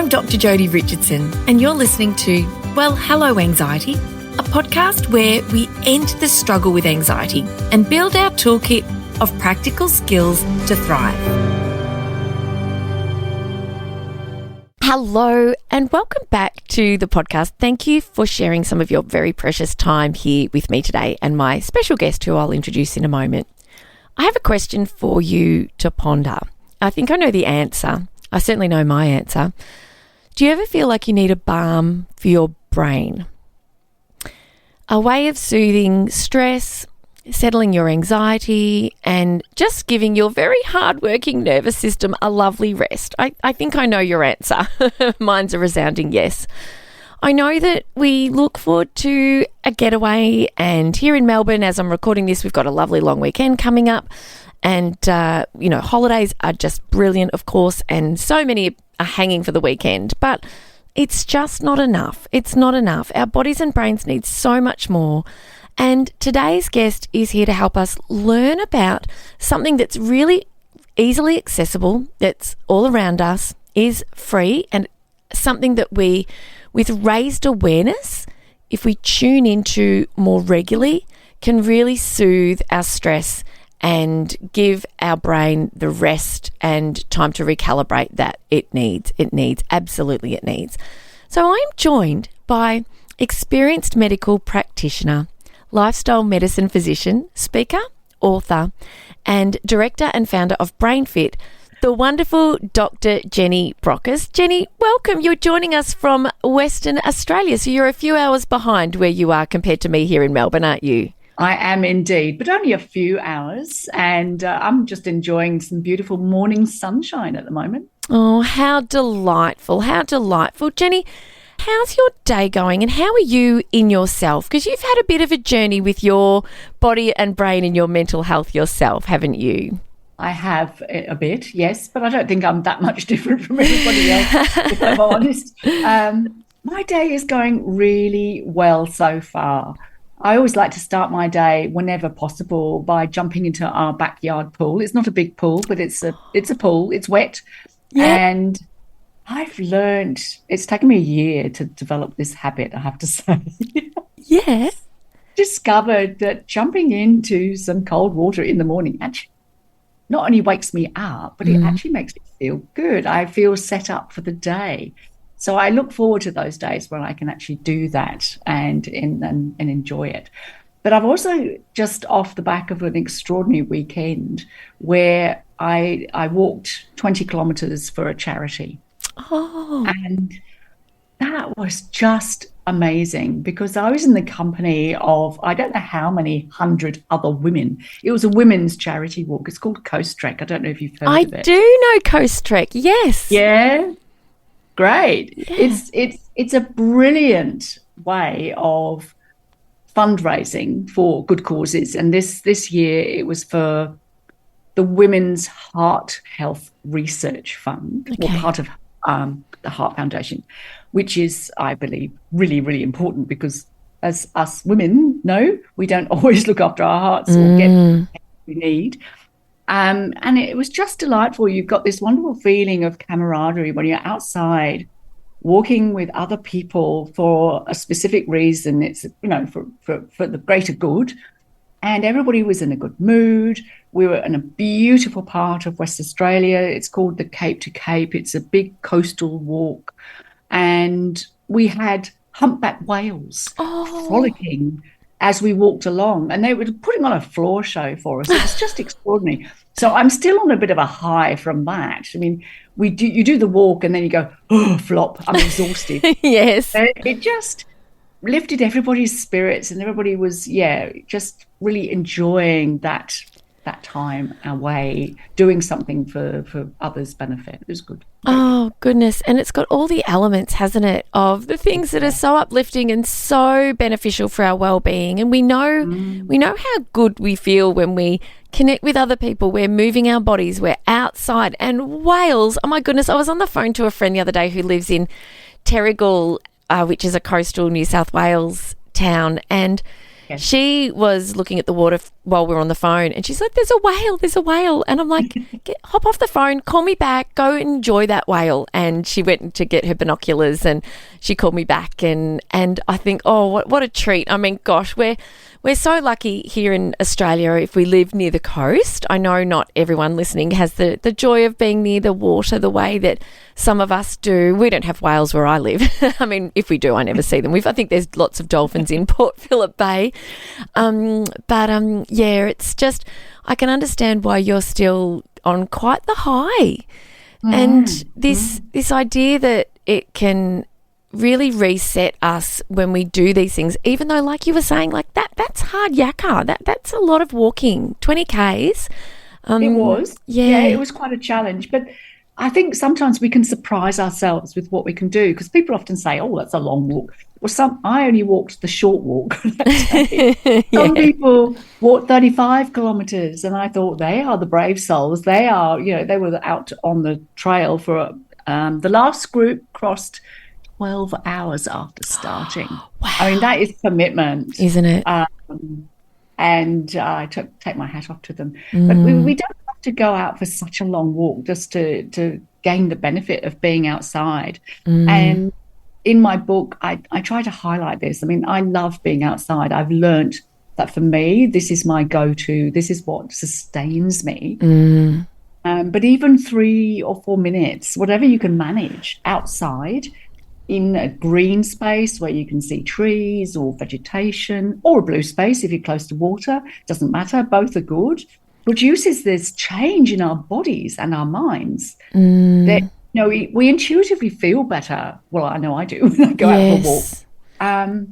I'm Dr. Jodie Richardson, and you're listening to, well, Hello Anxiety, a podcast where we end the struggle with anxiety and build our toolkit of practical skills to thrive. Hello and welcome back to the podcast. Thank you for sharing some of your very precious time here with me today and my special guest who I'll introduce in a moment. I have a question for you to ponder. I think I know the answer. I certainly know my answer. Do you ever feel like you need a balm for your brain? A way of soothing stress, settling your anxiety, and just giving your very hard-working nervous system a lovely rest. I think I know your answer. Mine's a resounding yes. I know that we look forward to a getaway, and here in Melbourne, as I'm recording this, we've got a lovely long weekend coming up. And, holidays are just brilliant, of course, and so many are hanging for the weekend. But it's just not enough. It's not enough. Our bodies and brains need so much more. And today's guest is here to help us learn about something that's really easily accessible, that's all around us, is free, and something that we, with raised awareness, if we tune into more regularly, can really soothe our stress and give our brain the rest and time to recalibrate that it needs. Absolutely it needs. So I'm joined by experienced medical practitioner, lifestyle medicine physician, speaker, author, and director and founder of BrainFit, the wonderful Dr. Jenny Brockis. Jenny, welcome. You're joining us from Western Australia, so you're a few hours behind where you are compared to me here in Melbourne, aren't you? I am indeed, but only a few hours, and I'm just enjoying some beautiful morning sunshine at the moment. Oh, how delightful, how delightful. Jenny, how's your day going and how are you in yourself? Because you've had a bit of a journey with your body and brain and your mental health yourself, haven't you? I have a bit, yes, but I don't think I'm that much different from everybody else, if I'm honest. My day is going really well so far. I always like to start my day whenever possible by jumping into our backyard pool. It's not a big pool, but it's a pool. It's wet. Yeah. And I've learned, it's taken me a year to develop this habit, I have to say. Yeah. Discovered that jumping into some cold water in the morning actually not only wakes me up, but it actually makes me feel good. I feel set up for the day. So I look forward to those days when I can actually do that and enjoy it. But I've also just off the back of an extraordinary weekend where I walked 20 kilometres for a charity. Oh. And that was just amazing because I was in the company of, I don't know how many 100 other women. It was a women's charity walk. It's called Coast Trek. I don't know if you've heard of it. I do know Coast Trek, yes. Yeah. Great. Yeah. It's a brilliant way of fundraising for good causes. And this year it was for the Women's Heart Health Research Fund, or part of the Heart Foundation, which is, I believe, really, really important because as us women know, we don't always look after our hearts or get what we need. And it was just delightful. You've got this wonderful feeling of camaraderie when you're outside walking with other people for a specific reason. It's, for the greater good. And everybody was in a good mood. We were in a beautiful part of West Australia. It's called the Cape to Cape. It's a big coastal walk. And we had humpback whales frolicking as we walked along, and they were putting on a floor show for us. It was just extraordinary. So I'm still on a bit of a high from that. I mean, you do the walk and then you go, oh, flop, I'm exhausted. Yes. It just lifted everybody's spirits and everybody was, just really enjoying that time away, doing something for others' benefit. It was good. Oh, goodness. And it's got all the elements, hasn't it, of the things that are so uplifting and so beneficial for our well-being. And we know how good we feel when we connect with other people. We're moving our bodies. We're outside. And whales, oh, my goodness. I was on the phone to a friend the other day who lives in Terrigal, which is a coastal New South Wales town. And Yes. She was looking at the water while we were on the phone, and she's like, there's a whale. And I'm like, hop off the phone, call me back, go enjoy that whale. And she went to get her binoculars and she called me back. And I think, oh, what a treat. I mean, gosh, we're so lucky here in Australia if we live near the coast. I know not everyone listening has the joy of being near the water the way that some of us do. We don't have whales where I live. I mean, if we do, I never see them. I think there's lots of dolphins in Port Phillip Bay. Yeah, it's just, I can understand why you're still on quite the high. And this idea that it can really reset us when we do these things, even though, like you were saying, like that's hard yakka. That's a lot of walking, 20 Ks. It was. Yeah, it was quite a challenge. But I think sometimes we can surprise ourselves with what we can do, because people often say, oh, that's a long walk. Well, I only walked the short walk that day. Some people walked 35 kilometres, and I thought, they are the brave souls. They are, they were out on the trail for the last group crossed 12 hours after starting. Wow. I mean, that is commitment, isn't it? And I take my hat off to them. But we don't have to go out for such a long walk just to gain the benefit of being outside. And in my book, I try to highlight this. I mean, I love being outside. I've learned that for me, this is my go-to. This is what sustains me. But even 3 or 4 minutes, whatever you can manage outside, in a green space where you can see trees or vegetation, or a blue space if you're close to water, doesn't matter, both are good, produces this change in our bodies and our minds that, we intuitively feel better. Well, I know I do when I go out for a walk.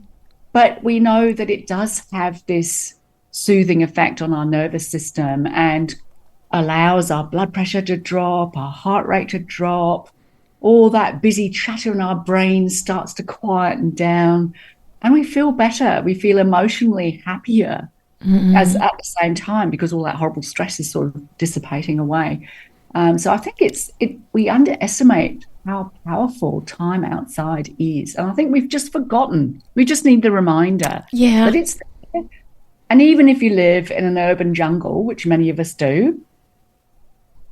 But we know that it does have this soothing effect on our nervous system and allows our blood pressure to drop, our heart rate to drop. All that busy chatter in our brain starts to quieten down, and we feel better. We feel emotionally happier as at the same time, because all that horrible stress is sort of dissipating away. So I think we underestimate how powerful time outside is. And I think we've just forgotten. We just need the reminder that it's there. And even if you live in an urban jungle, which many of us do,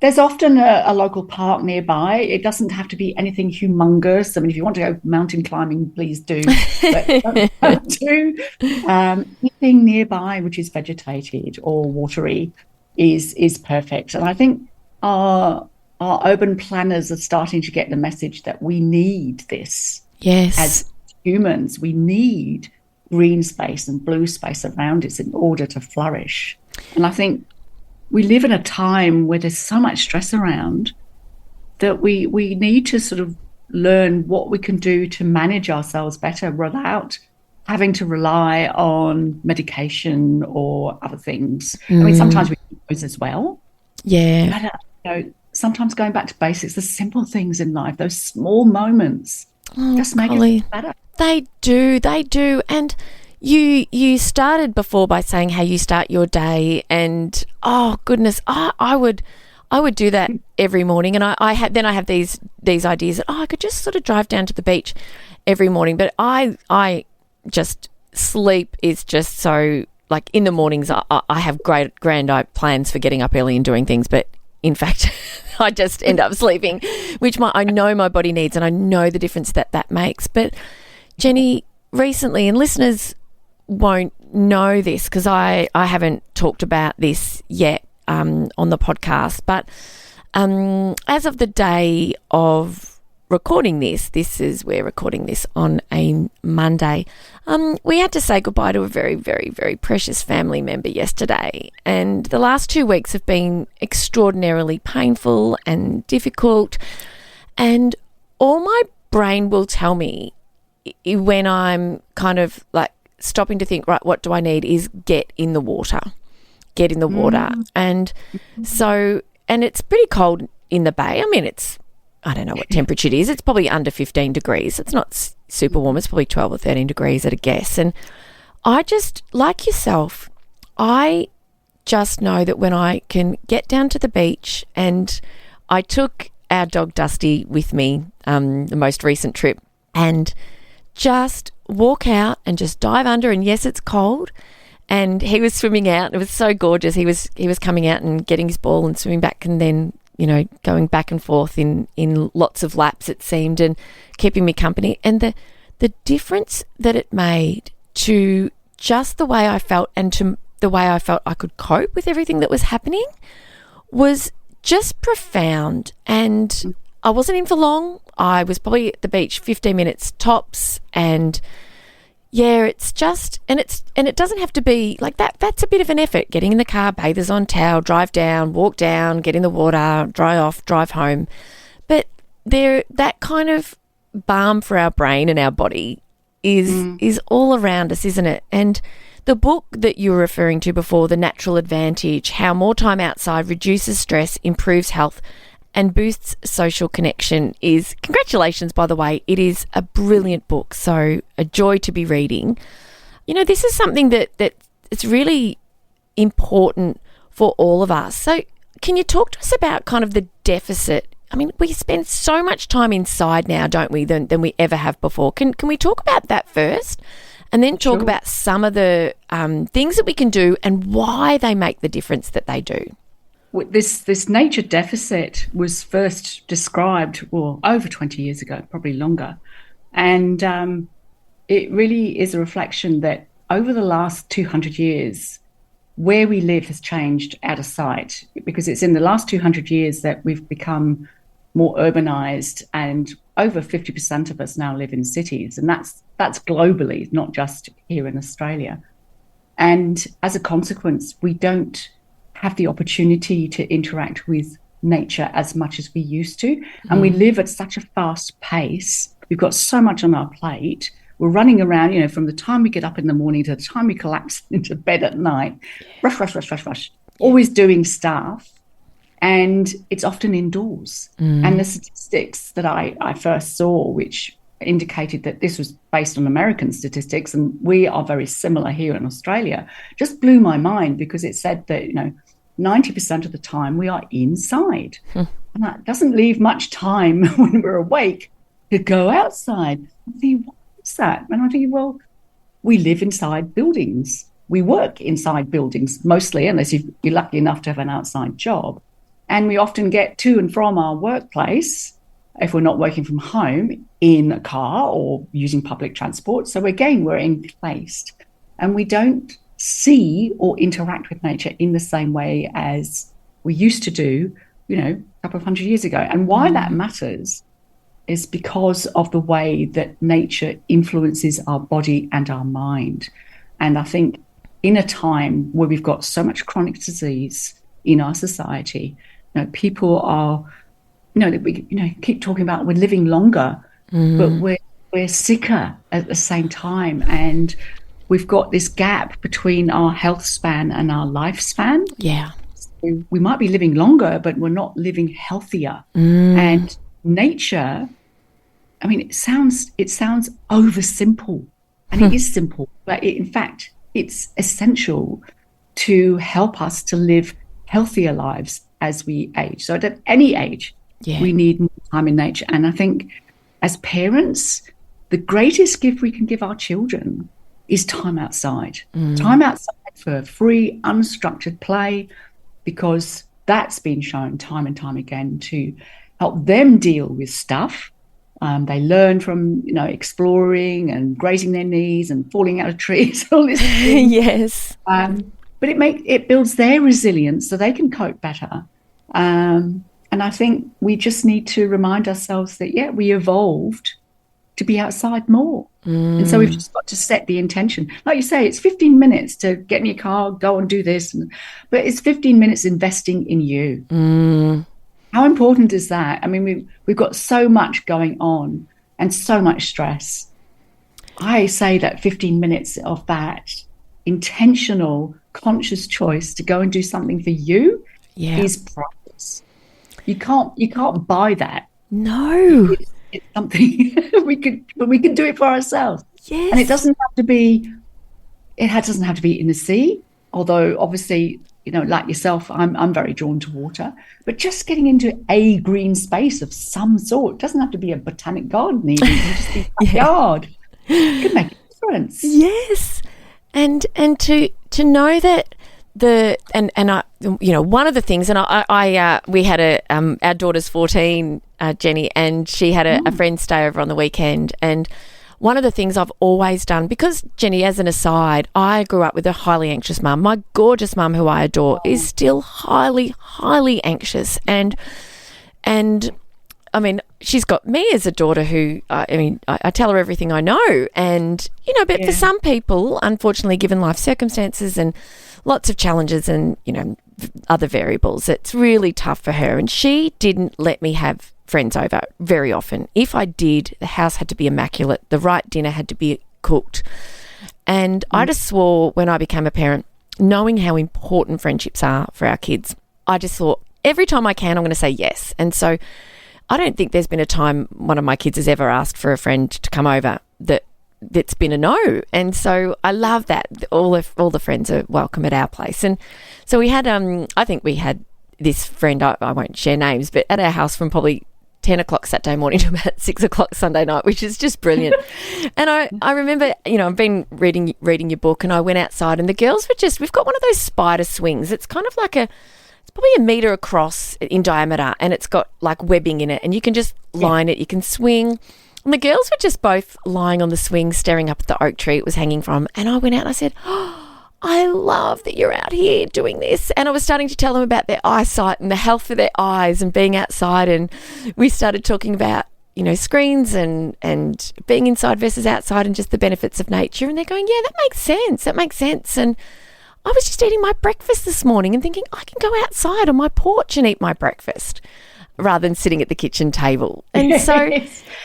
there's often a local park nearby. It doesn't have to be anything humongous. I mean, if you want to go mountain climbing, please do. But don't do. Anything nearby which is vegetated or watery is perfect. And I think our urban planners are starting to get the message that we need this. Yes. As humans, we need green space and blue space around us in order to flourish. And I think we live in a time where there's so much stress around that we need to sort of learn what we can do to manage ourselves better without having to rely on medication or other things. I mean, sometimes we do those as well. Yeah. But, sometimes going back to basics, the simple things in life, those small moments, just make it better. They do. And You started before by saying how you start your day, and oh goodness, I would do that every morning, and I have these ideas that I could just sort of drive down to the beach every morning, but I just sleep is just so, like, in the mornings I have grand plans for getting up early and doing things, but in fact I just end up sleeping, which I know my body needs, and I know the difference that makes. But Jenny, recently, and listeners won't know this because I haven't talked about this yet on the podcast, but as of the day of recording this is we're recording this on a Monday, we had to say goodbye to a very, very, very precious family member yesterday, and the last 2 weeks have been extraordinarily painful and difficult, and all my brain will tell me when I'm kind of like stopping to think, right, what do I need, is get in the water. And so, and it's pretty cold in the bay. I mean, I don't know what temperature it is. It's probably under 15 degrees. It's not super warm. It's probably 12 or 13 degrees at a guess. And I just, like yourself, I just know that when I can get down to the beach, and I took our dog Dusty with me the most recent trip, and just walk out and just dive under. And yes, it's cold. And he was swimming out. It was so gorgeous. He was coming out and getting his ball and swimming back, and then, you know, going back and forth in lots of laps, it seemed, and keeping me company. And the difference that it made to just the way I felt and to the way I felt I could cope with everything that was happening was just profound. And I wasn't in for long. I was probably at the beach 15 minutes tops, and yeah, it's just, and it doesn't have to be like that. That's a bit of an effort. Getting in the car, bathers on towel, drive down, walk down, get in the water, dry off, drive home. But that kind of balm for our brain and our body is all around us, isn't it? And the book that you were referring to before, The Natural Advantage, How More Time Outside Reduces Stress, Improves Health, and Boosts Social Connection, is, congratulations, by the way, it is a brilliant book, so a joy to be reading. You know, this is something that it's really important for all of us. So can you talk to us about kind of the deficit? I mean, we spend so much time inside now, don't we, than we ever have before. Can we talk about that first, and then talk about some of the things that we can do and why they make the difference that they do? This nature deficit was first described, over 20 years ago, probably longer. And it really is a reflection that over the last 200 years, where we live has changed out of sight, because it's in the last 200 years that we've become more urbanized, and over 50% of us now live in cities. And that's globally, not just here in Australia. And as a consequence, we don't have the opportunity to interact with nature as much as we used to. And we live at such a fast pace. We've got so much on our plate. We're running around, you know, from the time we get up in the morning to the time we collapse into bed at night. Rush. Always doing stuff. And it's often indoors. And the statistics that I first saw, which indicated that this was based on American statistics, and we are very similar here in Australia, just blew my mind, because it said that, you know, 90% of the time we are inside. And that doesn't leave much time when we're awake to go outside. I think, what is that? And I think, well, we live inside buildings. We work inside buildings mostly, unless you're lucky enough to have an outside job. And we often get to and from our workplace, if we're not working from home, in a car or using public transport. So again, we're encased, and we don't see or interact with nature in the same way as we used to do, you know, a couple of hundred years ago. And why that matters is because of the way that nature influences our body and our mind. And I think in a time where we've got so much chronic disease in our society, you know, people are, you know, we, you know, keep talking about we're living longer, but we're sicker at the same time. And we've got this gap between our health span and our lifespan. Yeah. So we might be living longer, but we're not living healthier. And nature, I mean, it sounds over simple, and it is simple, but in fact, it's essential to help us to live healthier lives as we age. So at any age, we need more time in nature. And I think as parents, the greatest gift we can give our children is time outside. Time outside for free, unstructured play, because that's been shown time and time again to help them deal with stuff. They learn from, you know, exploring and grazing their knees and falling out of trees, all this. Yes. But it builds their resilience so they can cope better. And I think we just need to remind ourselves that, we evolved to be outside more. And so we've just got to set the intention. Like you say, it's 15 minutes to get in your car, go and do this. But it's 15 minutes investing in you. How important is that? I mean, we've got so much going on and so much stress. I say that 15 minutes of that intentional, conscious choice to go and do something for you is priceless. You can't buy that. No. It's something we can do it for ourselves. Yes. And it doesn't have to be in the sea, although obviously, you know, like yourself, I'm very drawn to water, but just getting into a green space of some sort. It doesn't have to be a botanic garden even. It can just be a yard. It can make a difference. Yes. And to know that I, you know, one of the things, and we had our daughter's 14, Jenny, and she had a friend stay over on the weekend, and one of the things I've always done, because, Jenny, as an aside, I grew up with a highly anxious mum. My gorgeous mum, who I adore, is still highly, highly anxious. And I mean, she's got me as a daughter who, I tell her everything I know. And, you know, but for some people, unfortunately, given life circumstances and lots of challenges and, you know, other variables, it's really tough for her. And she didn't let me have friends over very often. If I did, the house had to be immaculate. The right dinner had to be cooked. And I just swore when I became a parent, knowing how important friendships are for our kids, I just thought every time I can, I'm going to say yes. And so I don't think there's been a time one of my kids has ever asked for a friend to come over that's been a no. And so I love that all the friends are welcome at our place. And so we had I think we had this friend, I won't share names, but at our house from probably 10 o'clock Saturday morning to about 6 o'clock Sunday night, which is just brilliant. And I remember, you know, I've been reading your book, and I went outside, and the girls were we've got one of those spider swings. It's kind of like it's probably a metre across in diameter, and it's got like webbing in it, and you can just line it, you can swing. And the girls were just both lying on the swing, staring up at the oak tree it was hanging from. And I went out and I said, I love that you're out here doing this. And I was starting to tell them about their eyesight and the health of their eyes and being outside. And we started talking about, you know, screens and being inside versus outside and just the benefits of nature. And they're going, yeah, that makes sense. That makes sense. And I was just eating my breakfast this morning and thinking I can go outside on my porch and eat my breakfast rather than sitting at the kitchen table. And so,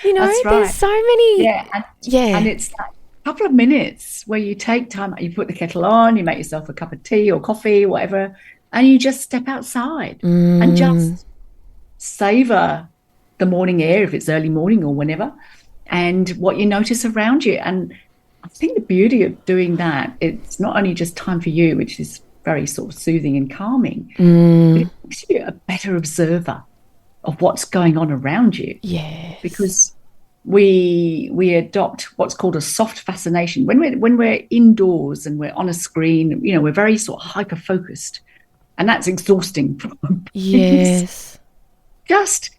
you know, there's so many. And it's that couple of minutes where you take time, you put the kettle on, you make yourself a cup of tea or coffee or whatever, and you just step outside and just savor the morning air, if it's early morning or whenever, and what you notice around you. And I think the beauty of doing that, it's not only just time for you, which is very sort of soothing and calming, but it makes you a better observer of what's going on around you. Yes. Because we adopt what's called a soft fascination. When we're indoors and we're on a screen, you know, we're very sort of hyper focused, and that's exhausting. Yes. Just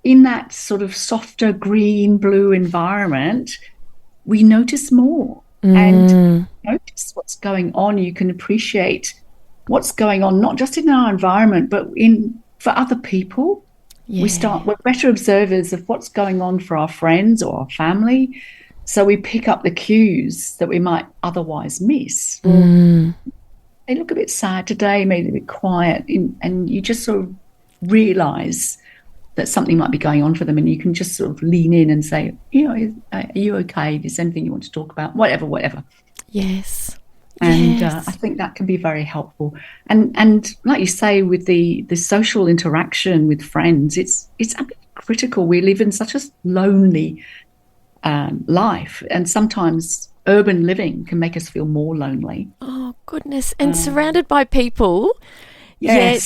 in that sort of softer green, blue environment, we notice more and notice what's going on. You can appreciate what's going on, not just in our environment, but for other people. Yeah. We're better observers of what's going on for our friends or our family. So we pick up the cues that we might otherwise miss. They look a bit sad today, maybe a bit quiet, and you just sort of realise that something might be going on for them, and you can just sort of lean in and say, you know, are you okay? Is there anything you want to talk about? Whatever. Yes. And I think that can be very helpful. And like you say, with the social interaction with friends, it's a bit critical. We live in such a lonely life, and sometimes urban living can make us feel more lonely. Oh, goodness. And surrounded by people, yes.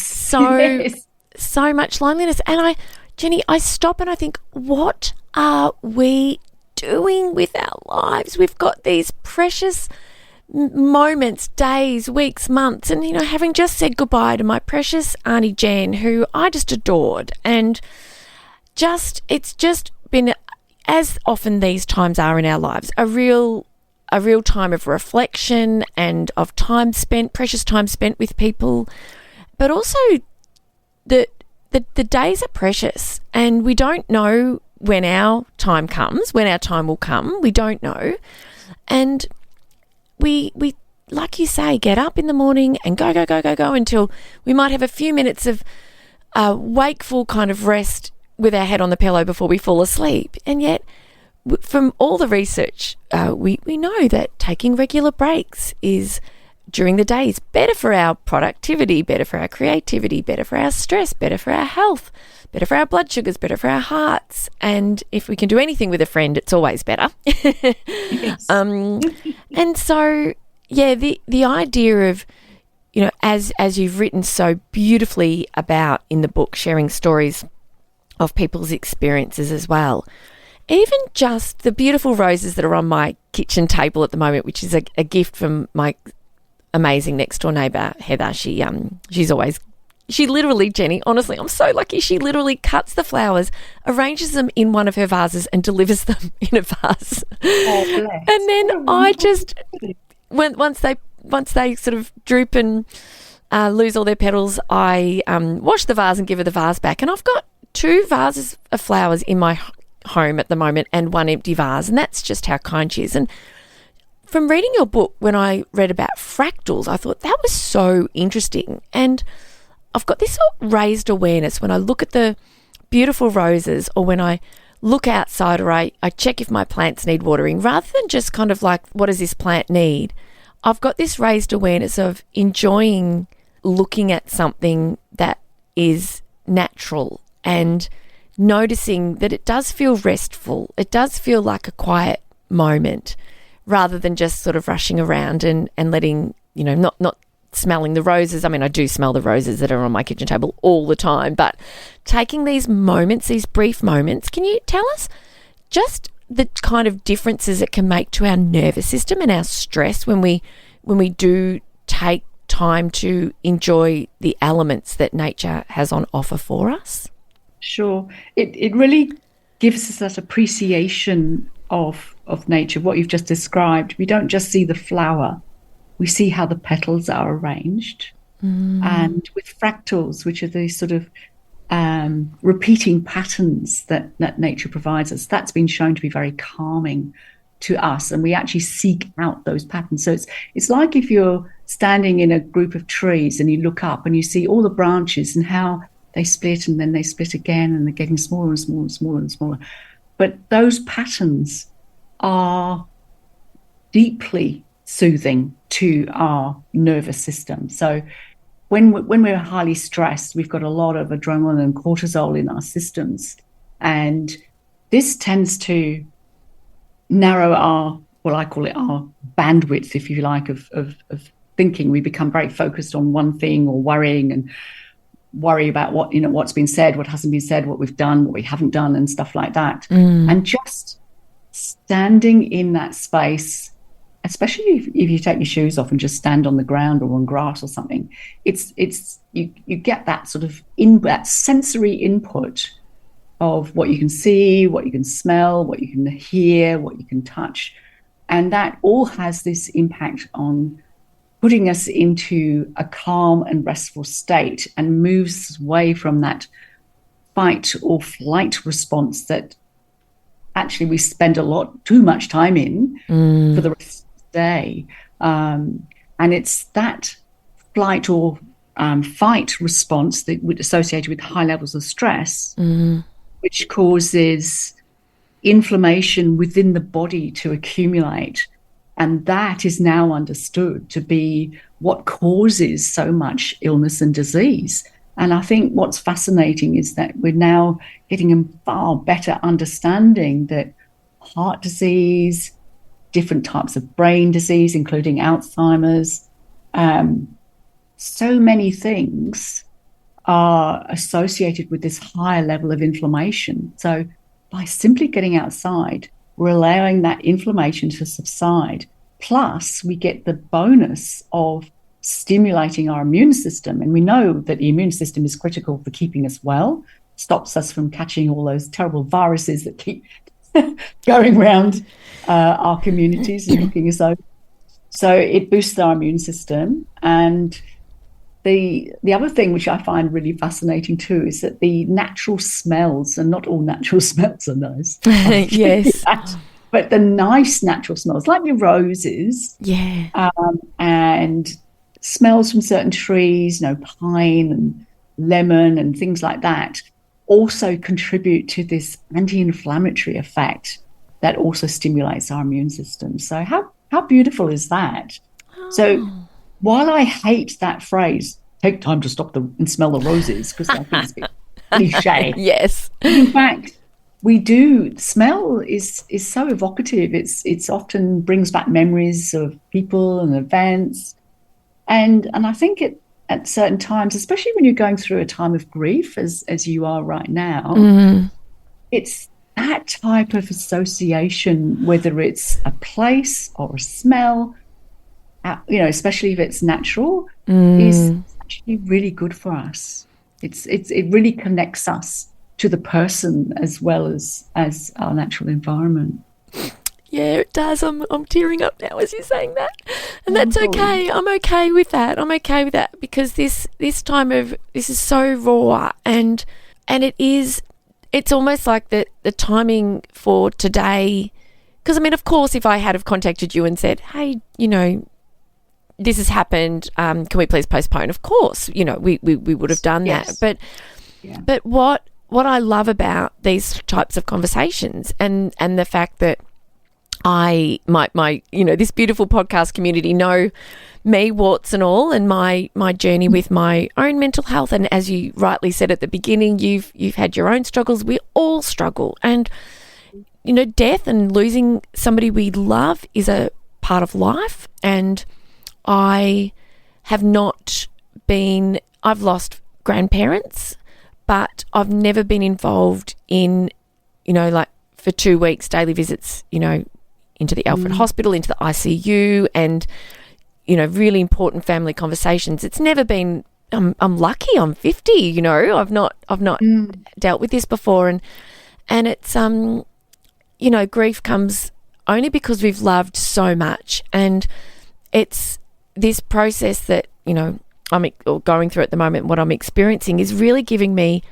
So much loneliness. And Jenny, I stop and I think, what are we doing with our lives? We've got these precious moments, days, weeks, months, and, you know, having just said goodbye to my precious Auntie Jan, who I just adored, and it's just been, as often these times are in our lives, a real time of reflection and of precious time spent with people, but also the days are precious, and we don't know when our time comes, when our time will come. We don't know, and we like you say, get up in the morning and go until we might have a few minutes of wakeful kind of rest with our head on the pillow before we fall asleep. And yet, from all the research, we know that taking regular breaks is, during the day, is better for our productivity, better for our creativity, better for our stress, better for our health, better for our blood sugars, better for our hearts. And if we can do anything with a friend, it's always better. Yes. And so, yeah, the idea of, you know, as you've written so beautifully about in the book, sharing stories of people's experiences as well, even just the beautiful roses that are on my kitchen table at the moment, which is a gift from my amazing next door neighbour Heather. She literally, Jenny, honestly, I'm so lucky. She literally cuts the flowers, arranges them in one of her vases, and delivers them in a vase. Oh, bless. And then I just, once they sort of droop and lose all their petals, I wash the vase and give her the vase back. And I've got 2 vases of flowers in my home at the moment and 1 empty vase, and that's just how kind she is. And from reading your book, when I read about fractals, I thought that was so interesting. And I've got this sort of raised awareness when I look at the beautiful roses, or when I look outside, or I check if my plants need watering, rather than just kind of like, what does this plant need? I've got this raised awareness of enjoying looking at something that is natural and noticing that it does feel restful. It does feel like a quiet moment, rather than just sort of rushing around and letting, not smelling the roses. I mean, I do smell the roses that are on my kitchen table all the time, but taking these moments, these brief moments, can you tell us just the kind of differences it can make to our nervous system and our stress when we do take time to enjoy the elements that nature has on offer for us? Sure. It really gives us that appreciation of nature, what you've just described. We don't just see the flower, we see how the petals are arranged. And with fractals, which are these sort of repeating patterns that nature provides us, that's been shown to be very calming to us, and we actually seek out those patterns. So it's like if you're standing in a group of trees and you look up and you see all the branches and how they split, and then they split again, and they're getting smaller and smaller and smaller and smaller. But those patterns are deeply soothing to our nervous system. So when we're highly stressed, we've got a lot of adrenaline and cortisol in our systems, and this tends to narrow our, well, I call it our bandwidth, if you like, of thinking. We become very focused on one thing, or worrying and worry about what's been said, what hasn't been said, what we've done, what we haven't done, and stuff like that. And just standing in that space, especially if you take your shoes off and just stand on the ground or on grass or something, you get that sort of that sensory input of what you can see, what you can smell, what you can hear, what you can touch, and that all has this impact on putting us into a calm and restful state, and moves away from that fight or flight response that actually we spend too much time in for the rest of the day. And it's that flight or fight response that would associated with high levels of stress, which causes inflammation within the body to accumulate. And that is now understood to be what causes so much illness and disease. And I think what's fascinating is that we're now getting a far better understanding that heart disease, different types of brain disease, including Alzheimer's, so many things are associated with this higher level of inflammation. So by simply getting outside, we're allowing that inflammation to subside. Plus, we get the bonus of stimulating our immune system. And we know that the immune system is critical for keeping us well, stops us from catching all those terrible viruses that keep going around our communities and looking as though. So it boosts our immune system. And the other thing which I find really fascinating too is that the natural smells, and not all natural smells are nice. Yes. But the nice natural smells, like the roses, and smells from certain trees, pine and lemon and things like that, also contribute to this anti-inflammatory effect that also stimulates our immune system. So how beautiful is that? Oh. So while I hate that phrase, take time to stop and smell the roses, because I think it's a bit cliche. Yes. In fact, we do. Smell is so evocative. It's often brings back memories of people and events, and I think at certain times, especially when you're going through a time of grief, as you are right now, it's that type of association, whether it's a place or a smell, especially if it's natural, is actually really good for us. It really connects us to the person as well as our natural environment. Yeah, it does. I'm tearing up now as you're saying that, and that's okay. I'm okay with that. I'm okay with that because this is so raw, and it's almost like the timing for today. Because I mean, of course, if I had have contacted you and said, hey, this has happened, can we please postpone? Of course, we would have done that. But what I love about these types of conversations and the fact that my this beautiful podcast community know me, warts and all, and my journey with my own mental health. And as you rightly said at the beginning, you've had your own struggles. We all struggle, and death and losing somebody we love is a part of life. And I have not been. I've lost grandparents, but I've never been involved in, like for 2 weeks daily visits, into the Alfred Hospital, into the ICU, and really important family conversations. It's never been. I'm lucky. I'm 50. I've not dealt with this before, and it's grief comes only because we've loved so much, and it's this process that I'm going through at the moment. What I'm experiencing is really giving me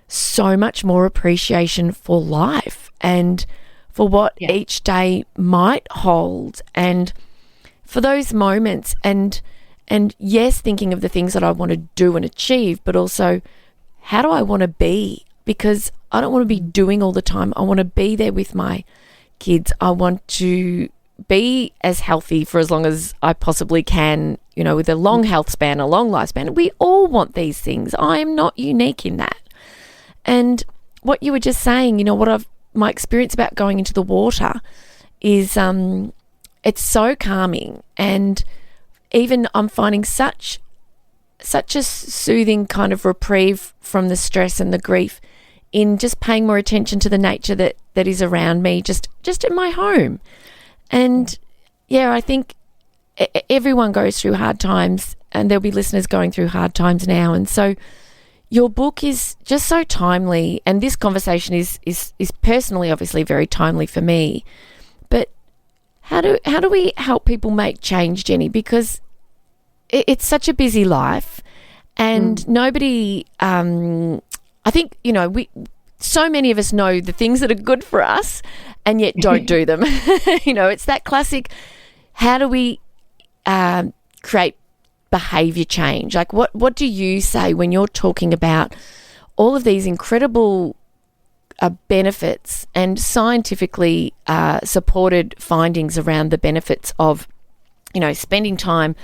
so much more appreciation for life and for what each day might hold, and for those moments, and yes, thinking of the things that I want to do and achieve, but also how do I want to be? Because I don't want to be doing all the time. I want to be there with my kids. I want to be as healthy for as long as I possibly can, with a long health span, a long lifespan. We all want these things. I am not unique in that. And what you were just saying, my experience about going into the water is it's so calming, and even I'm finding such a soothing kind of reprieve from the stress and the grief in just paying more attention to the nature that is around me, just in my home. And I think everyone goes through hard times, and there'll be listeners going through hard times now. And so your book is just so timely, and this conversation is personally, obviously, very timely for me. But how do we help people make change, Jenny? Because it's such a busy life, and nobody. I think so many of us know the things that are good for us, and yet don't do them. It's that classic. How do we create behavior change? Like what do you say when you're talking about all of these incredible benefits and scientifically supported findings around the benefits of spending time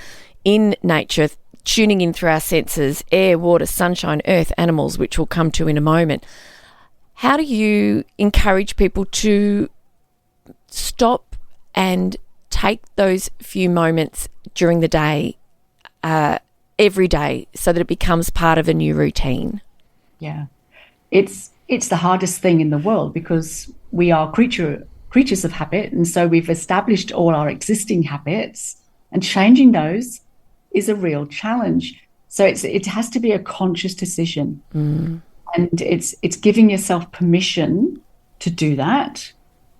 in nature, tuning in through our senses, air, water, sunshine, earth, animals, which we'll come to in a moment? How do you encourage people to stop and take those few moments during the day, every day, so that it becomes part of a new routine? Yeah, it's the hardest thing in the world because we are creatures of habit, and so we've established all our existing habits, and changing those is a real challenge. So it has to be a conscious decision, and it's giving yourself permission to do that.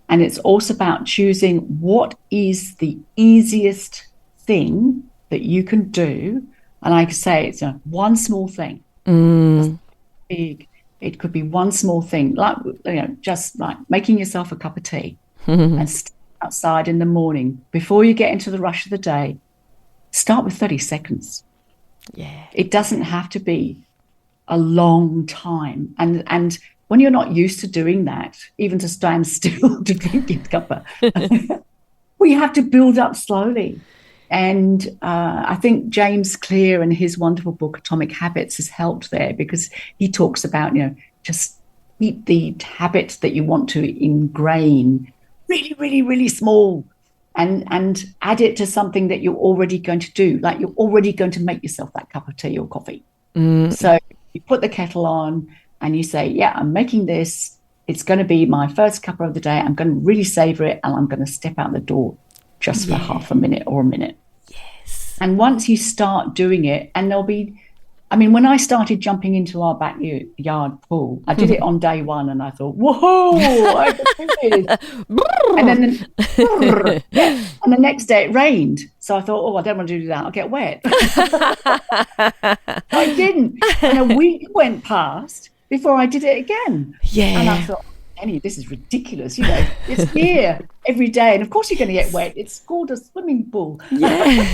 And it's also about choosing what is the easiest thing that you can do. And like I say, it's one small thing. Big. It could be one small thing, like just like making yourself a cup of tea and step outside in the morning before you get into the rush of the day. Start with 30 seconds. Yeah, it doesn't have to be a long time. And when you're not used to doing that, even to stand still to drink your cuppa, we have to build up slowly. And I think James Clear in his wonderful book, Atomic Habits, has helped there because he talks about, just keep the habits that you want to ingrain really, really, really small and add it to something that you're already going to do. Like you're already going to make yourself that cup of tea or coffee. So you put the kettle on and you say, yeah, I'm making this. it's going to be my first cuppa of the day. I'm going to really savor it, and I'm going to step out the door just for half a minute or a minute. Yes. And once you start doing it, and there'll be, I mean, when I started jumping into our backyard pool, I did it on day one, and I thought, whoa, I can do this. And then and the next day it rained. So I thought, oh, I don't want to do that. I'll get wet. I didn't. And a week went past before I did it again. Yeah. And I thought, Annie, this is ridiculous. It's here every day. And of course you're going to get wet. It's called a swimming pool. Yeah.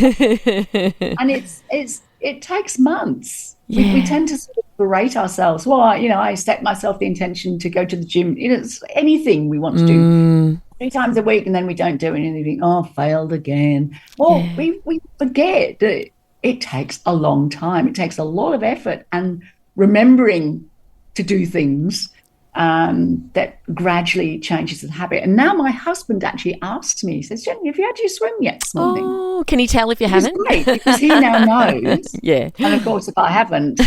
And it takes months. Yeah. We tend to sort of berate ourselves. Well, I set myself the intention to go to the gym. It's anything we want to do 3 times a week, and then we don't do it, and you think, oh, failed again. Well, we forget that it takes a long time. It takes a lot of effort and remembering to do things that gradually changes the habit. And now my husband actually asks me, he says, Jenny, have you had your swim yet this morning? Oh, can he tell if you haven't? Great, because he now knows. Yeah. And of course, if I haven't,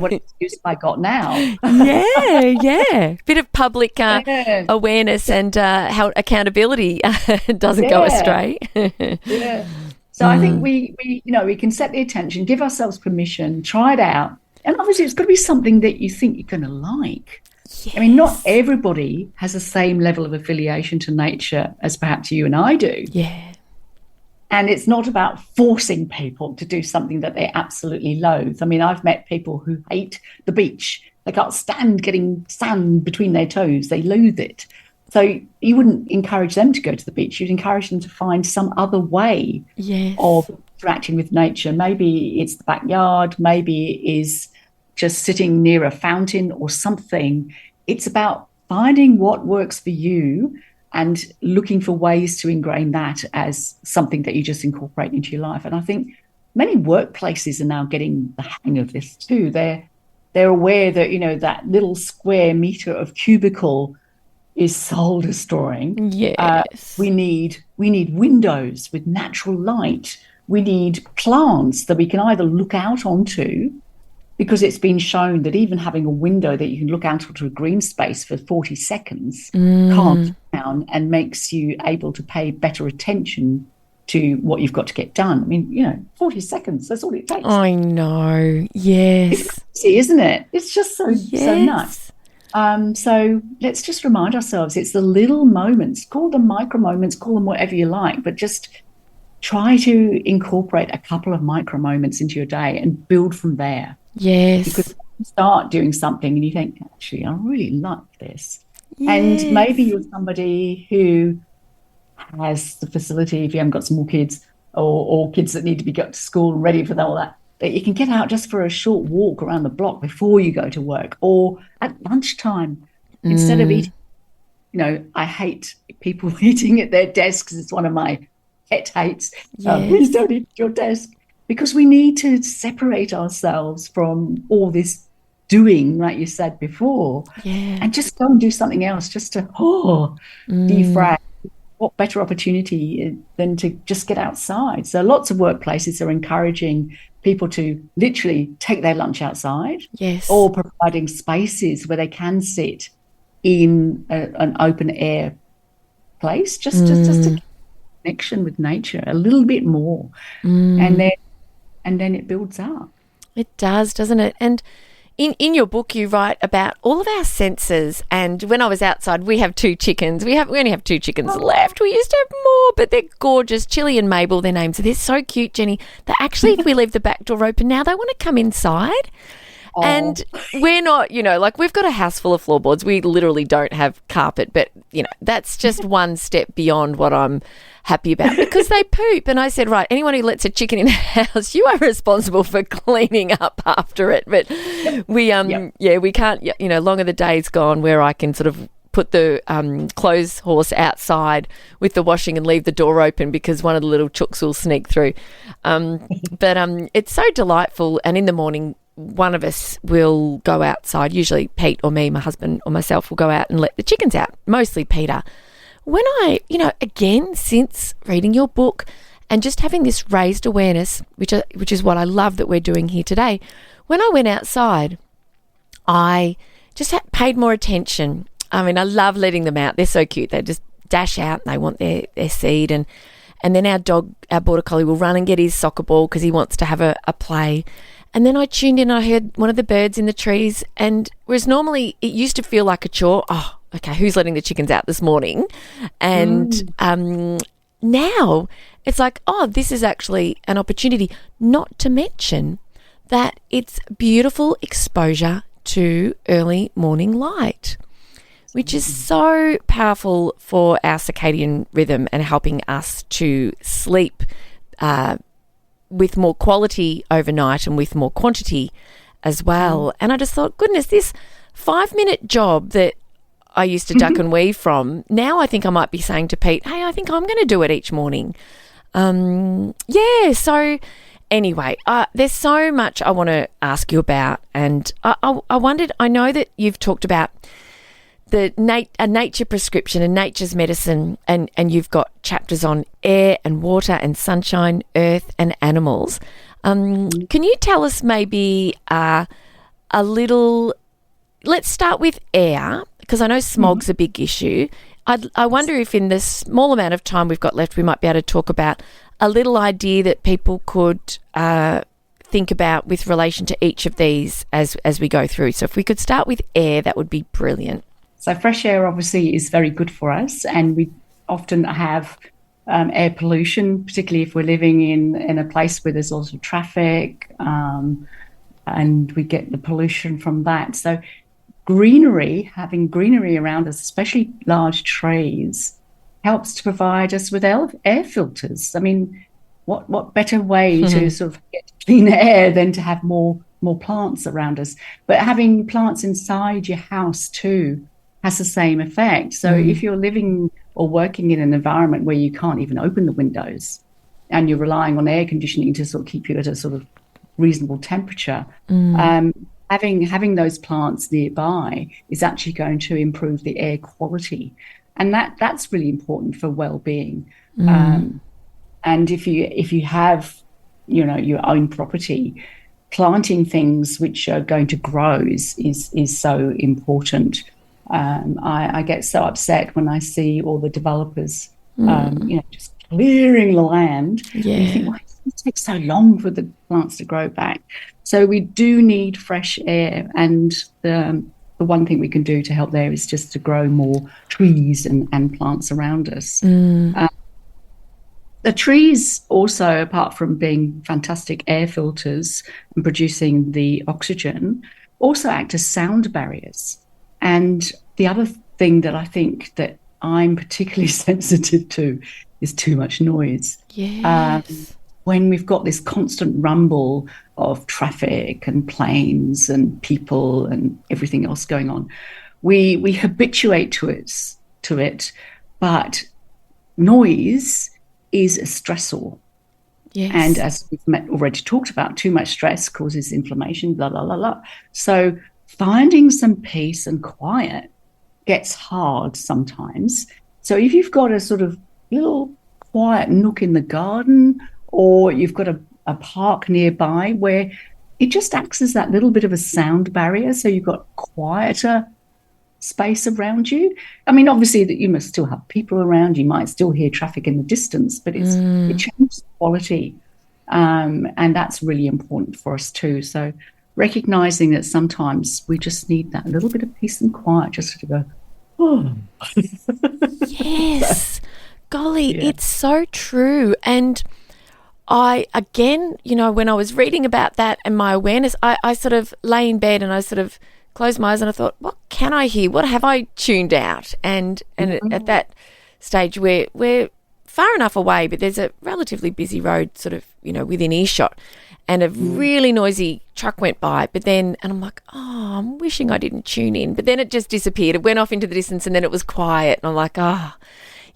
what excuse have I got now? Yeah. Bit of public awareness and how accountability doesn't go astray. Yeah. So I think we can set the attention, give ourselves permission, try it out. And obviously it's got to be something that you think you're going to like. Yes. I mean, not everybody has the same level of affiliation to nature as perhaps you and I do. Yeah. And it's not about forcing people to do something that they absolutely loathe. I mean, I've met people who hate the beach. They can't stand getting sand between their toes. They loathe it. So you wouldn't encourage them to go to the beach. You'd encourage them to find some other way of interacting with nature. Maybe it's the backyard. Maybe it is just sitting near a fountain or something. It's about finding what works for you and looking for ways to ingrain that as something that you just incorporate into your life. And I think many workplaces are now getting the hang of this too. They're aware that, that little square meter of cubicle is soul destroying. Yes. We need windows with natural light. We need plants that we can either look out onto, because it's been shown that even having a window that you can look out onto a green space for 40 seconds calms down and makes you able to pay better attention to what you've got to get done. I mean, 40 seconds, that's all it takes. I know, yes. It's crazy, isn't it? It's just so nuts. So let's just remind ourselves, it's the little moments, call them micro moments, call them whatever you like, but just try to incorporate a couple of micro moments into your day and build from there. Yes. Because you start doing something and you think, actually, I really like this. Yes. And maybe you're somebody who has the facility, if you haven't got small kids or kids that need to be got to school and ready for all that you can get out just for a short walk around the block before you go to work or at lunchtime instead of eating. I hate people eating at their desks. It's one of my pet hates. Yes. Please don't eat at your desk, because we need to separate ourselves from all this doing, like you said before, and just go and do something else, just to defrag. What better opportunity than to just get outside? So lots of workplaces are encouraging people to literally take their lunch outside, or providing spaces where they can sit in an open air place, just to connection with nature a little bit more, and then it builds up. It does, doesn't it? And in your book, you write about all of our senses. And when I was outside, we have 2 chickens. We only have 2 chickens left. We used to have more, but they're gorgeous. Chili and Mabel, their names. They're so cute, Jenny. That actually, if we leave the back door open now, they want to come inside. Oh. And we're not, we've got a house full of floorboards. We literally don't have carpet, but, that's just one step beyond what I'm happy about, because they poop. And I said, right, anyone who lets a chicken in the house, you are responsible for cleaning up after it. But we can't, long are the days gone where I can sort of put the clothes horse outside with the washing and leave the door open because one of the little chooks will sneak through. But it's so delightful. And in the morning, one of us will go outside, usually Pete or me, my husband or myself will go out and let the chickens out, mostly Peter. When I, again, since reading your book and just having this raised awareness, which is what I love that we're doing here today, when I went outside, I just paid more attention. I mean, I love letting them out. They're so cute. They just dash out and they want their seed. And then our border collie will run and get his soccer ball because he wants to have a play. And then I tuned in, I heard one of the birds in the trees, and whereas normally it used to feel like a chore, oh, okay, who's letting the chickens out this morning? And now it's like, oh, this is actually an opportunity, not to mention that it's beautiful exposure to early morning light, which is so powerful for our circadian rhythm and helping us to sleep with more quality overnight and with more quantity as well. And I just thought, goodness, this 5-minute job that I used to duck and weave from, now I think I might be saying to Pete, hey, I think I'm going to do it each morning. So anyway, there's so much I want to ask you about. And I wondered, I know that you've talked about a nature prescription and nature's medicine, and you've got chapters on air and water and sunshine, earth and animals. Can you tell us maybe a little, let's start with air, because I know smog's a big issue. I wonder if in the small amount of time we've got left, we might be able to talk about a little idea that people could think about with relation to each of these as we go through. So if we could start with air, that would be brilliant. So fresh air obviously is very good for us, and we often have air pollution, particularly if we're living in a place where there's lots of traffic, and we get the pollution from that. So having greenery around us, especially large trees, helps to provide us with air filters. I mean, what better way to sort of get clean air than to have more plants around us? But having plants inside your house too has the same effect. So if you're living or working in an environment where you can't even open the windows and you're relying on air conditioning to sort of keep you at a sort of reasonable temperature, having those plants nearby is actually going to improve the air quality. And that's really important for well-being. And if you have, your own property, planting things which are going to grow is so important. I get so upset when I see all the developers, just clearing the land. Yeah. And you think, why does it take so long for the plants to grow back? So we do need fresh air, and the one thing we can do to help there is just to grow more trees and plants around us. The trees also, apart from being fantastic air filters and producing the oxygen, also act as sound barriers. And the other thing that I think that I'm particularly sensitive to is too much noise. Yes. When we've got this constant rumble of traffic and planes and people and everything else going on, we habituate to it, but noise is a stressor. Yes. And as we've already talked about, too much stress causes inflammation, blah, blah, blah, blah. So finding some peace and quiet gets hard sometimes. So if you've got a sort of little quiet nook in the garden, or you've got a park nearby where it just acts as that little bit of a sound barrier, so you've got quieter space around you. I mean, obviously that you must still have people around, you might still hear traffic in the distance, but it changes quality, and that's really important for us too. So recognizing that sometimes we just need that little bit of peace and quiet just to go, oh. Yes. Golly, it's so true. And I, again, when I was reading about that and my awareness, I sort of lay in bed and I sort of closed my eyes and I thought, what can I hear? What have I tuned out? And at that stage we're far enough away, but there's a relatively busy road sort of, within earshot, and a really noisy truck went by. and I'm like, oh, I'm wishing I didn't tune in. But then it just disappeared. It went off into the distance and then it was quiet. And I'm like,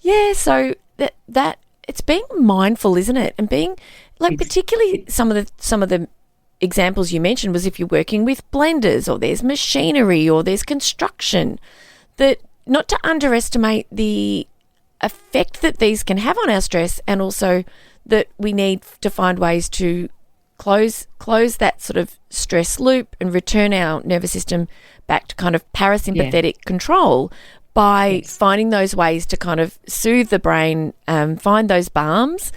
yeah. So that it's being mindful, isn't it? And being like, particularly some of the examples you mentioned was if you're working with blenders or there's machinery or there's construction, that not to underestimate the effect that these can have on our stress, and also that we need to find ways to close that sort of stress loop and return our nervous system back to kind of parasympathetic control by finding those ways to kind of soothe the brain, find those balms.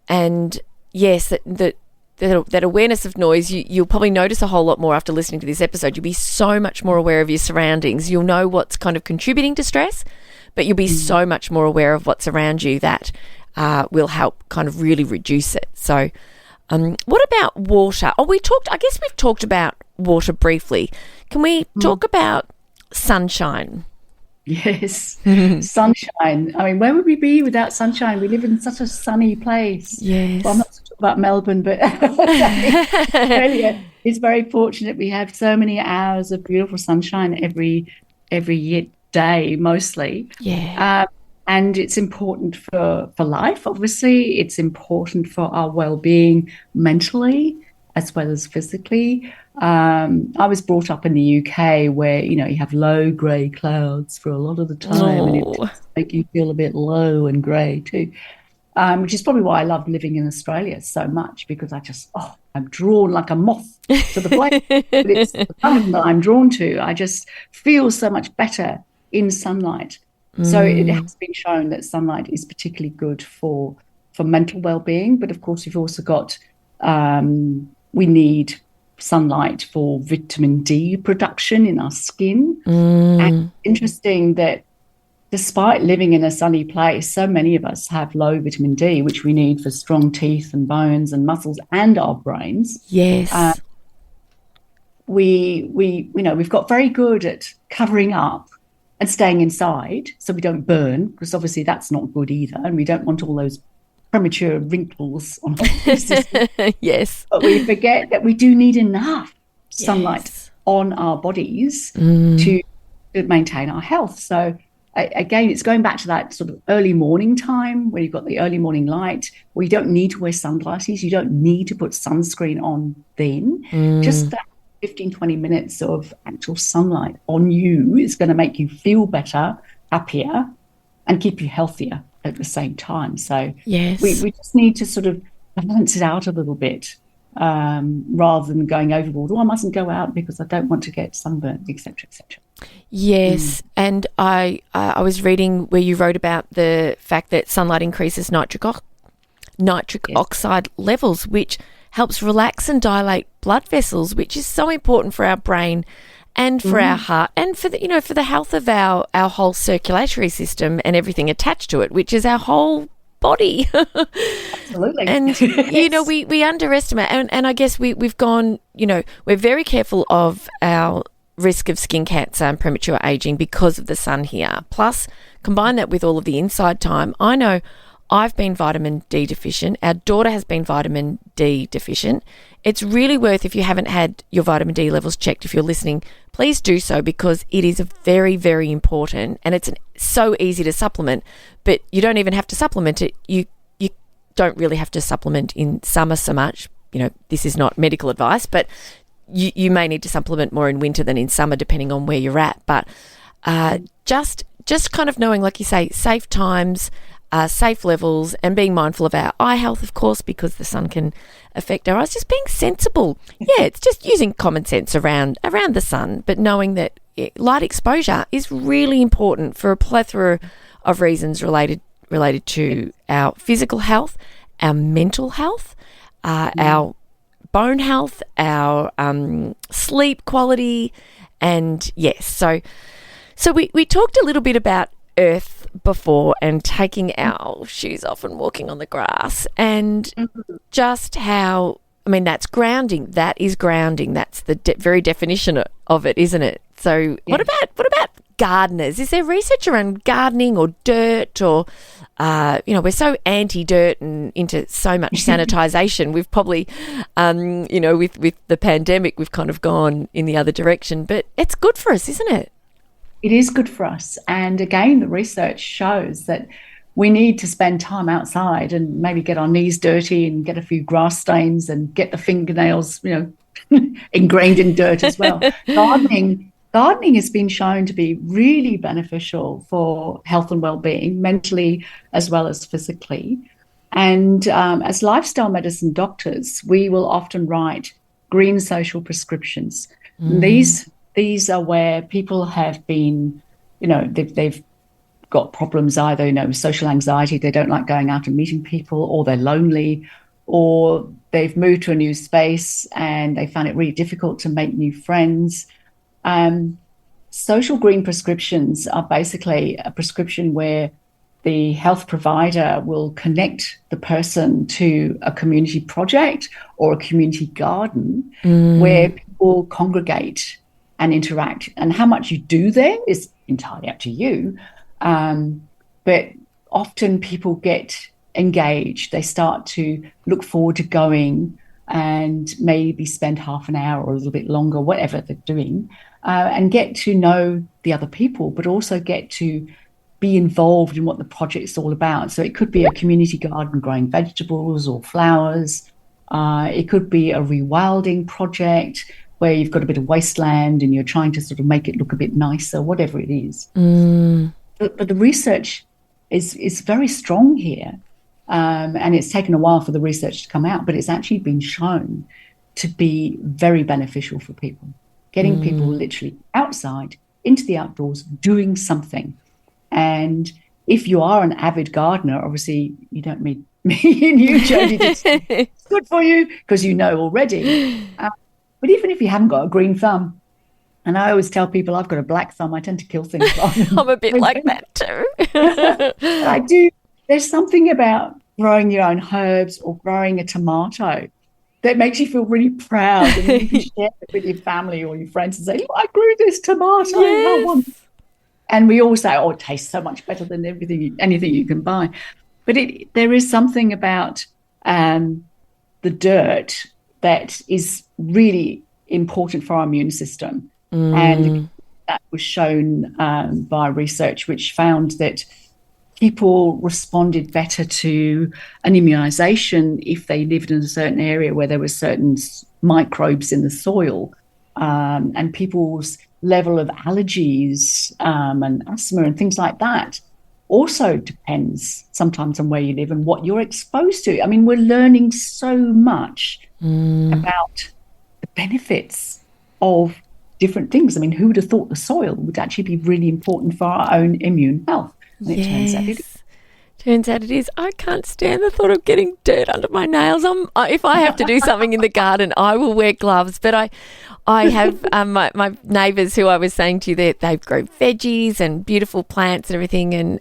And yes, that awareness of noise, you'll probably notice a whole lot more after listening to this episode. You'll be so much more aware of your surroundings. You'll know what's kind of contributing to stress, but you'll be so much more aware of what's around you that will help kind of really reduce it. So what about water? We've talked about water briefly. Can we talk about sunshine? Yes, sunshine. I mean, where would we be without sunshine? We live in such a sunny place. Yes. Well, I'm not talking about Melbourne, but Australia is very fortunate. We have so many hours of beautiful sunshine every day, mostly. Yeah. And it's important for life, obviously. It's important for our well-being mentally as well as physically. I was brought up in the UK where, you have low grey clouds for a lot of the time, and it does make you feel a bit low and grey too, which is probably why I love living in Australia so much, because I'm drawn like a moth to the flame. But it's the sun that I'm drawn to. I just feel so much better in sunlight. So it has been shown that sunlight is particularly good for mental well-being. But of course, we've also got, we need sunlight for vitamin D production in our skin. And interesting that despite living in a sunny place, so many of us have low vitamin D, which we need for strong teeth and bones and muscles and our brains. Yes. We've got very good at covering up and staying inside so we don't burn, because obviously that's not good either, and we don't want all those premature wrinkles on our faces. Yes. But we forget that we do need enough sunlight on our bodies to maintain our health. So again, it's going back to that sort of early morning time where you've got the early morning light, where you don't need to wear sunglasses, you don't need to put sunscreen on then. Just that 15, 20 minutes of actual sunlight on you is going to make you feel better, happier, and keep you healthier at the same time. So yes, we just need to sort of balance it out a little bit, rather than going overboard. I mustn't go out because I don't want to get sunburned, etc., etc. Yes, and I was reading where you wrote about the fact that sunlight increases nitric oxide levels, which helps relax and dilate blood vessels, which is so important for our brain and for our heart and for the for the health of our whole circulatory system and everything attached to it, which is our whole body. Absolutely. And we underestimate, and I guess we've gone, we're very careful of our risk of skin cancer and premature aging because of the sun here. Plus, combine that with all of the inside time. I know I've been vitamin D deficient. Our daughter has been vitamin D deficient. It's really worth, if you haven't had your vitamin D levels checked, if you're listening, please do so, because it is very, very important, and it's so easy to supplement, but you don't even have to supplement it. You don't really have to supplement in summer so much. This is not medical advice, but you may need to supplement more in winter than in summer, depending on where you're at. But just kind of knowing, like you say, safe times, safe levels, and being mindful of our eye health, of course, because the sun can affect our eyes. Just being sensible. Yeah, it's just using common sense around the sun, but knowing that light exposure is really important for a plethora of reasons related to our physical health, our mental health, our bone health, our sleep quality, and yes. So we talked a little bit about earth before and taking our shoes off and walking on the grass, and just how, that's grounding. That is grounding. That's the very definition of it, isn't it? So what about gardeners? Is there research around gardening or dirt, or we're so anti-dirt and into so much sanitization. We've probably, with the pandemic, we've kind of gone in the other direction, but it's good for us, isn't it? It is good for us. And again, the research shows that we need to spend time outside and maybe get our knees dirty and get a few grass stains and get the fingernails, ingrained in dirt as well. Gardening has been shown to be really beneficial for health and well-being, mentally as well as physically. And as lifestyle medicine doctors, we will often write green social prescriptions. These are where people have been, they've got problems either, social anxiety, they don't like going out and meeting people, or they're lonely, or they've moved to a new space and they find it really difficult to make new friends. Social green prescriptions are basically a prescription where the health provider will connect the person to a community project or a community garden where people congregate and interact. And how much you do there is entirely up to you. But often people get engaged. They start to look forward to going and maybe spend half an hour or a little bit longer, whatever they're doing, and get to know the other people, but also get to be involved in what the project's all about. So it could be a community garden growing vegetables or flowers. It could be a rewilding project where you've got a bit of wasteland and you're trying to sort of make it look a bit nicer, whatever it is. But the research is very strong here. And it's taken a while for the research to come out, but it's actually been shown to be very beneficial for people, getting people literally outside, into the outdoors, doing something. And if you are an avid gardener, obviously you don't need me and you, Jodie. It's good for you because you know already. But even if you haven't got a green thumb, and I always tell people I've got a black thumb, I tend to kill things. I'm a bit like that too. I do. There's something about growing your own herbs or growing a tomato that makes you feel really proud, and you can share it with your family or your friends and say, "Look, I grew this tomato." Yes. And we all say, "Oh, it tastes so much better than anything you can buy." But there is something about the dirt that is really important for our immune system, and that was shown by research which found that people responded better to an immunization if they lived in a certain area where there were certain microbes in the soil, and people's level of allergies and asthma and things like that also depends sometimes on where you live and what you're exposed to. I mean, we're learning so much about the benefits of different things. I mean, who would have thought the soil would actually be really important for our own immune health? And it turns out it is. Turns out it is. I can't stand the thought of getting dirt under my nails. If I have to do something in the garden, I will wear gloves. But I have my neighbours who I was saying to you that they grow veggies and beautiful plants and everything. Okay.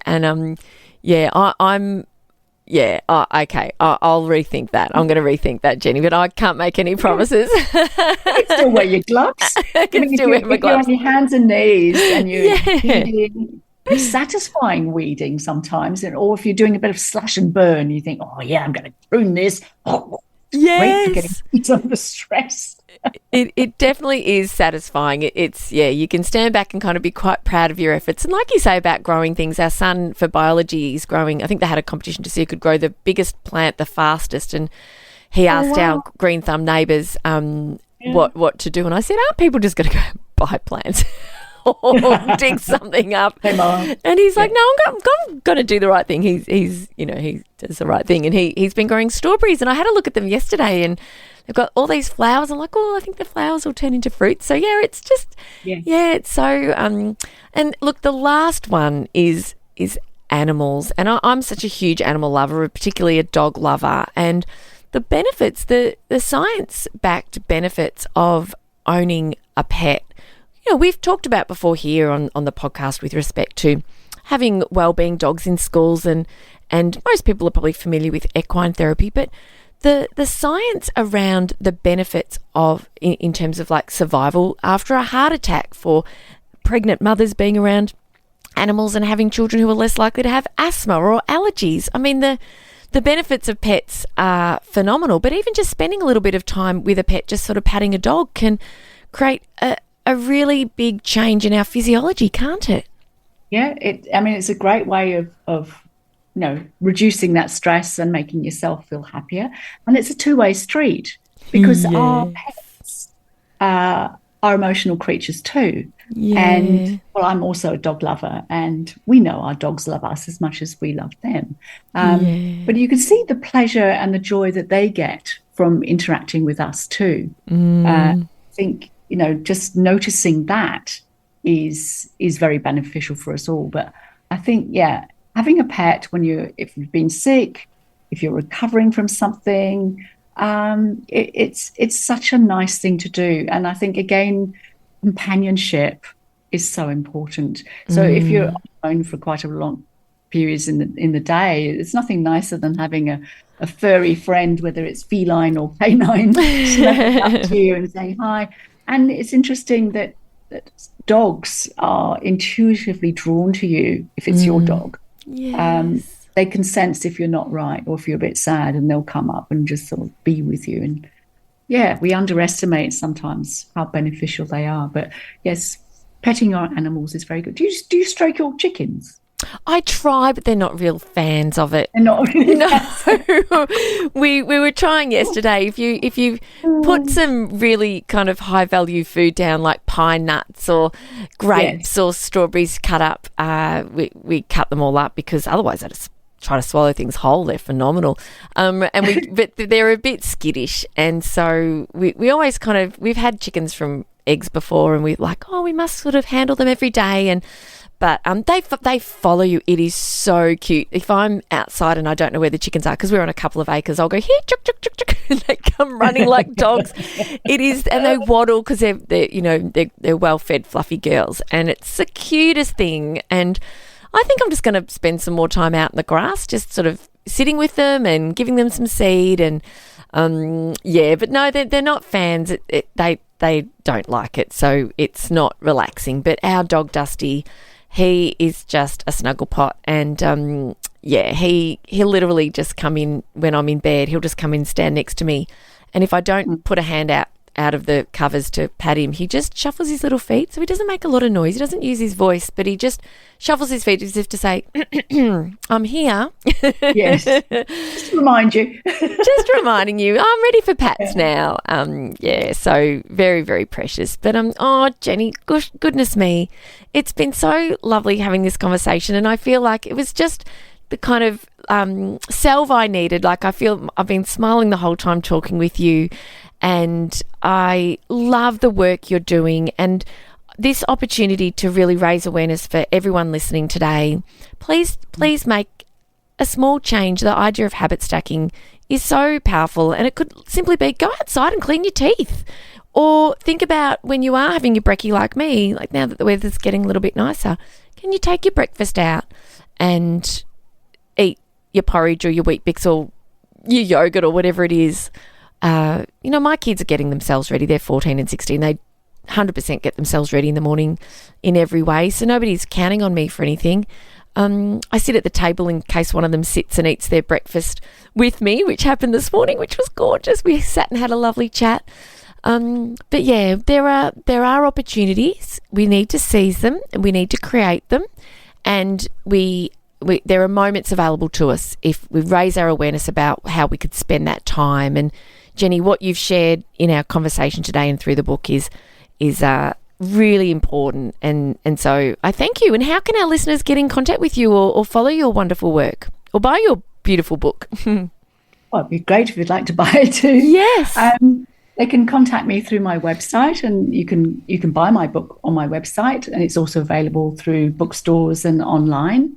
I'll rethink that. I'm going to rethink that, Jenny. But I can't make any promises. You can still wear your gloves. I can still wear my gloves. You're on your hands and knees and it's satisfying weeding sometimes, or if you're doing a bit of slash and burn, you think, "Oh yeah, I'm going to prune this." Oh, great for getting weeds under stress. It definitely is satisfying. You can stand back and kind of be quite proud of your efforts. And like you say about growing things, our son for biology is growing. I think they had a competition to see who could grow the biggest plant the fastest, and he asked our green thumb neighbours what to do, and I said, "Aren't people just going to go buy plants?" or dig something up, and he's like, "No, I'm going to do the right thing." He does the right thing, and he's been growing strawberries, and I had a look at them yesterday, and they've got all these flowers. I'm like, "Oh, I think the flowers will turn into fruit." So it's just it's so and look, the last one is animals, and I'm such a huge animal lover, particularly a dog lover, and the benefits, the science-backed benefits of owning a pet. We've talked about before here on the podcast with respect to having wellbeing dogs in schools, and most people are probably familiar with equine therapy, but the science around the benefits of in terms of like survival after a heart attack for pregnant mothers being around animals and having children who are less likely to have asthma or allergies. I mean, the benefits of pets are phenomenal, but even just spending a little bit of time with a pet, just sort of patting a dog, can create a really big change in our physiology, can't it? Yeah, it's a great way of reducing that stress and making yourself feel happier. And it's a two-way street because our pets are emotional creatures too. And well, I'm also a dog lover, and we know our dogs love us as much as we love them. But you can see the pleasure and the joy that they get from interacting with us too. I think, just noticing that is very beneficial for us all. But I think, having a pet if you've been sick, if you're recovering from something, it's such a nice thing to do. And I think, again, companionship is so important. So if you're alone for quite a long periods in the day, it's nothing nicer than having a furry friend, whether it's feline or canine, snuggling up to you and saying hi. And it's interesting that dogs are intuitively drawn to you if it's your dog. Yes. They can sense if you're not right or if you're a bit sad, and they'll come up and just sort of be with you. And we underestimate sometimes how beneficial they are. But yes, petting our animals is very good. Do you stroke your chickens? I try, but they're not real fans of it. They're not really. No, we were trying yesterday. If you put some really kind of high value food down, like pine nuts or grapes or strawberries cut up, we cut them all up, because otherwise I just try to swallow things whole. They're phenomenal, but they're a bit skittish, and so we always we've had chickens from eggs before, and we're like, we must sort of handle them every day, But they follow you. It is so cute. If I'm outside and I don't know where the chickens are, because we're on a couple of acres, I'll go, here, chuk, chuk, chuk, chuk, and they come running like dogs. It is, and they waddle because they're well-fed, fluffy girls, and it's the cutest thing. And I think I'm just going to spend some more time out in the grass, just sort of sitting with them and giving them some seed. And but no, they're not fans. They don't like it, so it's not relaxing. But our dog Dusty, he is just a snuggle pot, and he'll literally just come in when I'm in bed. He'll just come in, stand next to me, and if I don't put a hand out of the covers to pat him, he just shuffles his little feet. So he doesn't make a lot of noise. He doesn't use his voice, but he just shuffles his feet as if to say, I'm here. Yes. Just to remind you. Just reminding you, I'm ready for pats now. So very, very precious. But Jenny, goodness me, it's been so lovely having this conversation, and I feel like it was just the kind of salve I needed. Like, I feel I've been smiling the whole time talking with you, and I love the work you're doing, and this opportunity to really raise awareness for everyone listening today. Please make a small change. The idea of habit stacking is so powerful, and it could simply be go outside and clean your teeth, or think about when you are having your brekkie like me, like now that the weather's getting a little bit nicer, can you take your breakfast out and eat your porridge or your Weet Bix or your yogurt or whatever it is. My kids are getting themselves ready. They're 14 and 16. They 100% get themselves ready in the morning in every way. So nobody's counting on me for anything. I sit at the table in case one of them sits and eats their breakfast with me, which happened this morning, which was gorgeous. We sat and had a lovely chat. But yeah, there are opportunities. We need to seize them, and we need to create them. And there are moments available to us if we raise our awareness about how we could spend that time. And Jenny, what you've shared in our conversation today and through the book is really important. And so I thank you. And how can our listeners get in contact with you or follow your wonderful work or buy your beautiful book? Well, it'd be great if you'd like to buy it too. Yes. They can contact me through my website, and you can buy my book on my website, and it's also available through bookstores and online.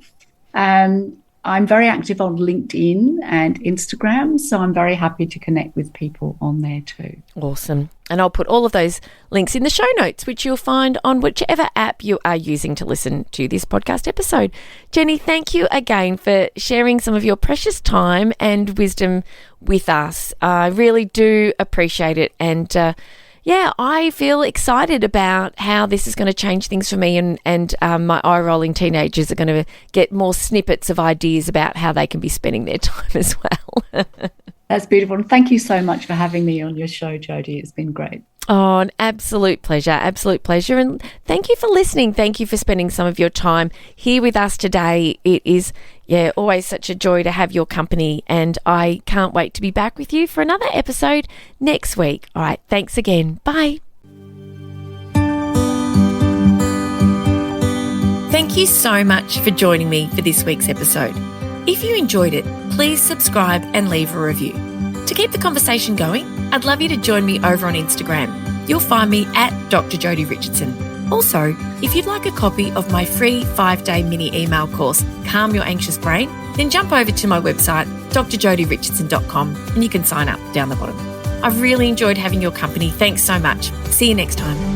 I'm very active on LinkedIn and Instagram, so I'm very happy to connect with people on there too. Awesome. And I'll put all of those links in the show notes, which you'll find on whichever app you are using to listen to this podcast episode. Jenny, thank you again for sharing some of your precious time and wisdom with us. I really do appreciate it. And I feel excited about how this is going to change things for me, and my eye-rolling teenagers are going to get more snippets of ideas about how they can be spending their time as well. That's beautiful. And thank you so much for having me on your show, Jodie. It's been great. Oh, an absolute pleasure. Absolute pleasure. And thank you for listening. Thank you for spending some of your time here with us today. It is, always such a joy to have your company, and I can't wait to be back with you for another episode next week. All right. Thanks again. Bye. Thank you so much for joining me for this week's episode. If you enjoyed it, please subscribe and leave a review. To keep the conversation going, I'd love you to join me over on Instagram. You'll find me at Dr. Jodie Richardson. Also, if you'd like a copy of my free 5-day mini email course, Calm Your Anxious Brain, then jump over to my website, drjodirichardson.com, and you can sign up down the bottom. I've really enjoyed having your company. Thanks so much. See you next time.